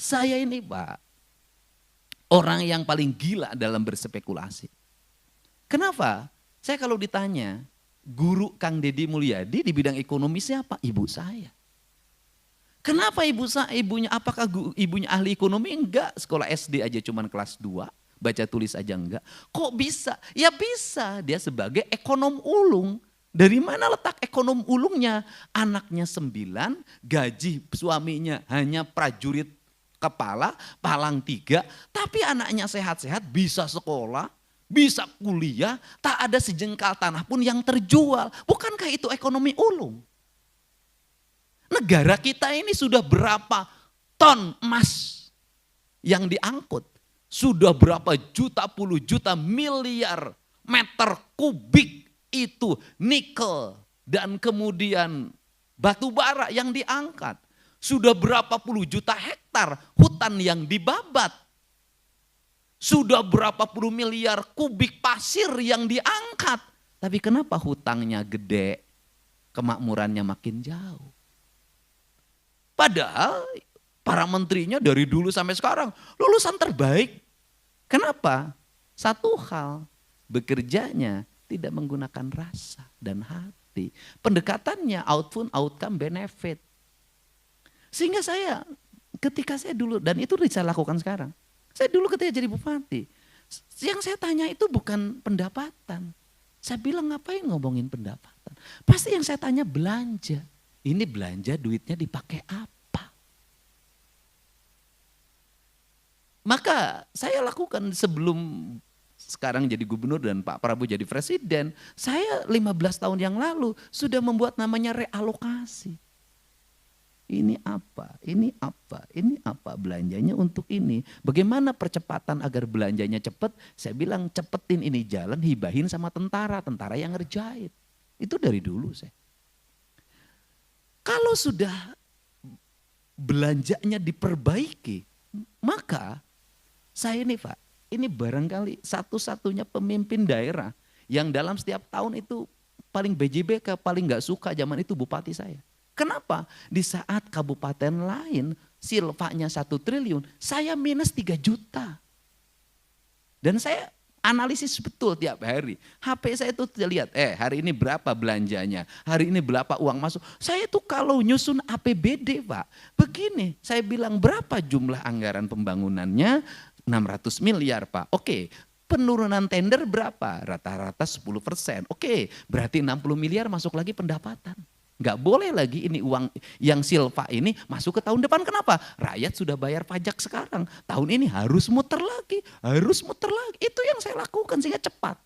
Saya ini Pak, orang yang paling gila dalam berspekulasi. Kenapa? Saya kalau ditanya, guru Kang Deddy Mulyadi di bidang ekonomi siapa? Ibu saya. Kenapa ibunya, apakah ibunya ahli ekonomi? Enggak, sekolah SD aja cuman kelas 2, baca tulis aja enggak. Kok bisa? Ya bisa, dia sebagai ekonom ulung. Dari mana letak ekonom ulungnya? Anaknya 9, gaji suaminya hanya prajurit kepala, palang 3, tapi anaknya sehat-sehat, bisa sekolah, bisa kuliah, tak ada sejengkal tanah pun yang terjual. Bukankah itu ekonomi ulung? Negara kita ini sudah berapa ton emas yang diangkut? Sudah berapa juta, puluh juta, miliar meter kubik itu nikel dan kemudian batu bara yang diangkat. Sudah berapa puluh juta hektar hutan yang dibabat. Sudah berapa puluh miliar kubik pasir yang diangkat. Tapi kenapa hutangnya gede, kemakmurannya makin jauh? Padahal para menterinya dari dulu sampai sekarang lulusan terbaik. Kenapa? Satu hal, bekerjanya tidak menggunakan rasa dan hati. Pendekatannya outcome benefit. Sehingga saya ketika saya dulu, dan itu saya lakukan sekarang. Saya dulu ketika jadi bupati, yang saya tanya itu bukan pendapatan. Saya bilang ngapain ngomongin pendapatan. Pasti yang saya tanya belanja. Ini belanja duitnya dipakai apa? Maka saya lakukan sebelum sekarang jadi gubernur dan Pak Prabowo jadi presiden. Saya 15 tahun yang lalu sudah membuat namanya realokasi. Ini apa, ini apa, ini apa, belanjanya untuk ini. Bagaimana percepatan agar belanjanya cepat? Saya bilang cepetin ini jalan, hibahin sama tentara yang ngerjain. Itu dari dulu saya. Kalau sudah belanjanya diperbaiki, maka saya ini Pak, ini barangkali satu-satunya pemimpin daerah yang dalam setiap tahun itu paling BJBK, paling gak suka zaman itu bupati saya. Kenapa? Di saat kabupaten lain silvanya 1 triliun, saya minus 3 juta. Dan saya analisis betul tiap hari. HP saya itu lihat, hari ini berapa belanjanya, hari ini berapa uang masuk. Saya tuh kalau nyusun APBD Pak, begini, saya bilang berapa jumlah anggaran pembangunannya, 600 miliar Pak. Oke, penurunan tender berapa? Rata-rata 10%. Oke, berarti 60 miliar masuk lagi pendapatan. Nggak boleh lagi ini uang yang silva ini masuk ke tahun depan. Kenapa? Rakyat sudah bayar pajak sekarang. Tahun ini harus muter lagi, harus muter lagi. Itu yang saya lakukan sehingga cepat.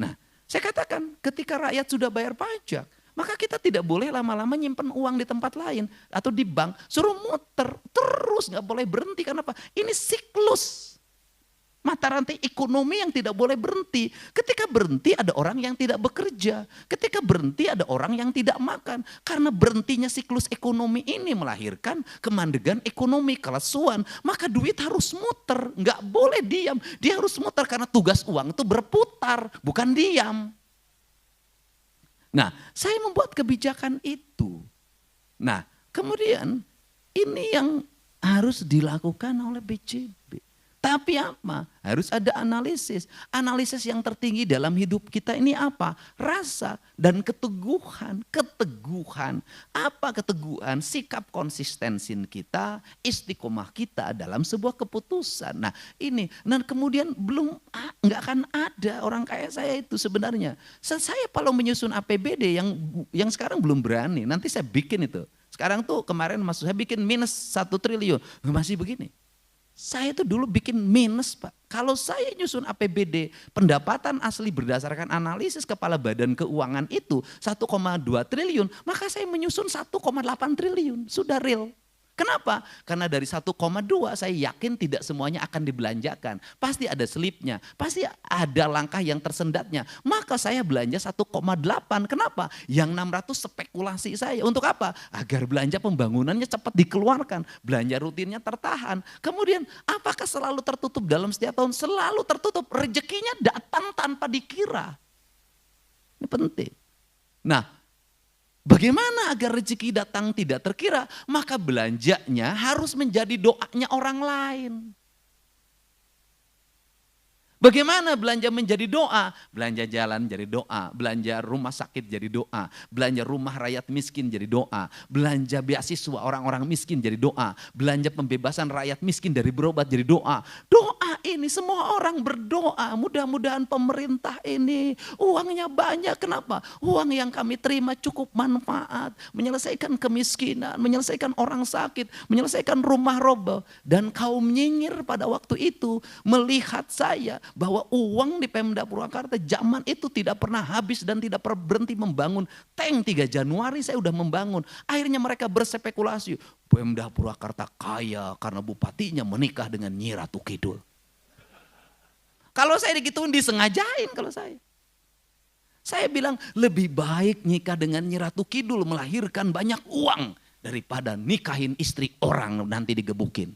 Nah, saya katakan ketika rakyat sudah bayar pajak, maka kita tidak boleh lama-lama nyimpen uang di tempat lain atau di bank. Suruh muter terus, nggak boleh berhenti. Kenapa? Ini siklus. Mata rantai ekonomi yang tidak boleh berhenti. Ketika berhenti ada orang yang tidak bekerja. Ketika berhenti ada orang yang tidak makan. Karena berhentinya siklus ekonomi ini melahirkan kemandegan ekonomi, kelesuan. Maka duit harus muter, nggak boleh diam. Dia harus muter karena tugas uang itu berputar, bukan diam. Nah, saya membuat kebijakan itu. Nah, kemudian ini yang harus dilakukan oleh BJB. Tapi apa? Harus ada analisis. Analisis yang tertinggi dalam hidup kita ini apa? Rasa dan keteguhan. Keteguhan. Apa keteguhan? Sikap konsistensi kita, istiqomah kita dalam sebuah keputusan. Nah ini, dan kemudian nggak akan ada orang kayak saya itu sebenarnya. Saya kalau menyusun APBD yang sekarang belum berani, nanti saya bikin itu. Sekarang tuh kemarin saya bikin minus 1 triliun, masih begini. Saya itu dulu bikin minus Pak. Kalau saya nyusun APBD, pendapatan asli berdasarkan analisis Kepala Badan Keuangan itu 1,2 triliun, maka saya menyusun 1,8 triliun, sudah real. Kenapa? Karena dari 1,2 saya yakin tidak semuanya akan dibelanjakan. Pasti ada selipnya, pasti ada langkah yang tersendatnya. Maka saya belanja 1,8. Kenapa? Yang 600 spekulasi saya. Untuk apa? Agar belanja pembangunannya cepat dikeluarkan. Belanja rutinnya tertahan. Kemudian apakah selalu tertutup dalam setiap tahun? Selalu tertutup. Rezekinya datang tanpa dikira. Ini penting. Nah, Bagaimana agar rezeki datang tidak terkira? Maka belanjanya harus menjadi doanya orang lain. Bagaimana belanja menjadi doa? Belanja jalan jadi doa, belanja rumah sakit jadi doa, belanja rumah rakyat miskin jadi doa, belanja beasiswa orang-orang miskin jadi doa, belanja pembebasan rakyat miskin dari berobat jadi doa. Doa ini semua orang berdoa, mudah-mudahan pemerintah ini uangnya banyak. Kenapa? Uang yang kami terima cukup manfaat, menyelesaikan kemiskinan, menyelesaikan orang sakit, menyelesaikan rumah roboh. Dan kaum nyinyir pada waktu itu melihat saya bahwa uang di Pemda Purwakarta zaman itu tidak pernah habis dan tidak pernah berhenti membangun. Tank 3 Januari saya udah membangun. Akhirnya mereka berspekulasi, Pemda Purwakarta kaya karena bupatinya menikah dengan Nyi Ratu Kidul. Kalau saya digituin disengajain kalau saya. Saya bilang lebih baik nikah dengan Nyi Ratu Kidul melahirkan banyak uang daripada nikahin istri orang nanti digebukin.